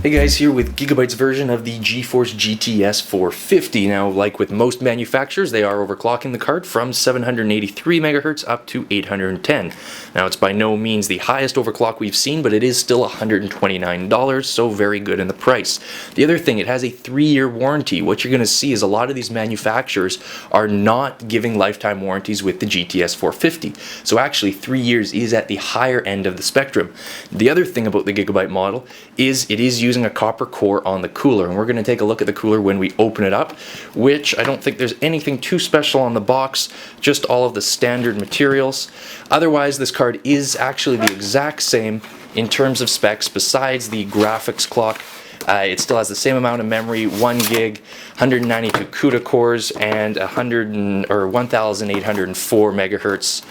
Hey guys, here with Gigabyte's version of the GeForce GTS 450. Now, like with most manufacturers, they are overclocking the card from 783 MHz up to 810. Now, it's by no means the highest overclock we've seen, but it is still $129, so very good in the price. The other thing, it has a 3-year warranty. What you're going to see is a lot of these manufacturers are not giving lifetime warranties with the GTS 450. So actually, 3 years is at the higher end of the spectrum. The other thing about the Gigabyte model is it is using a copper core on the cooler, and we're going to take a look at the cooler when we open it up, which I don't think there's anything too special on the box, just all of the standard materials. Otherwise, this card is actually the exact same in terms of specs besides the graphics clock. It still has the same amount of memory, 1 gig, 192 CUDA cores, and 1,804 megahertz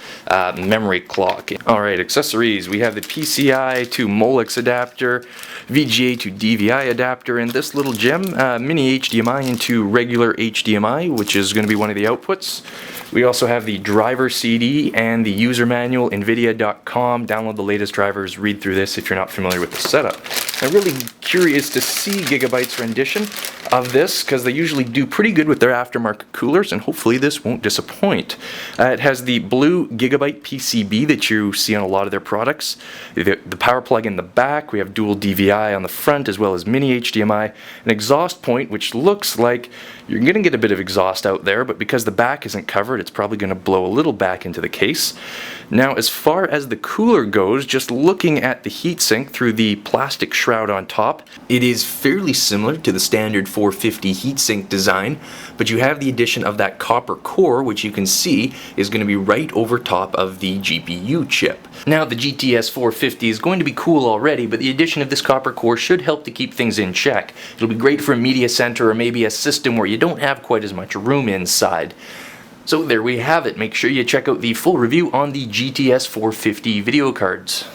memory clock. Alright, accessories. We have the PCI to Molex adapter, VGA to DVI adapter, and this little gem, mini HDMI into regular HDMI, which is going to be one of the outputs. We also have the driver CD and the user manual, nvidia.com. Download the latest drivers, read through this if you're not familiar with the setup. I'm really curious to see Gigabyte's rendition of this, because they usually do pretty good with their aftermarket coolers, and hopefully this won't disappoint. It has the blue Gigabyte PCB that you see on a lot of their products, the power plug in the back, we have dual DVI on the front as well as mini HDMI, an exhaust point which looks like you're going to get a bit of exhaust out there, but because the back isn't covered, it's probably going to blow a little back into the case. Now, as far as the cooler goes, just looking at the heatsink through the plastic shroud on top, it is fairly similar to the standard 450 heatsink design, but you have the addition of that copper core, which you can see is going to be right over top of the GPU chip. Now, the GTS 450 is going to be cool already, but the addition of this copper core should help to keep things in check. It'll be great for a media center or maybe a system where you don't have quite as much room inside. So there we have it. Make sure you check out the full review on the GTS 450 video cards.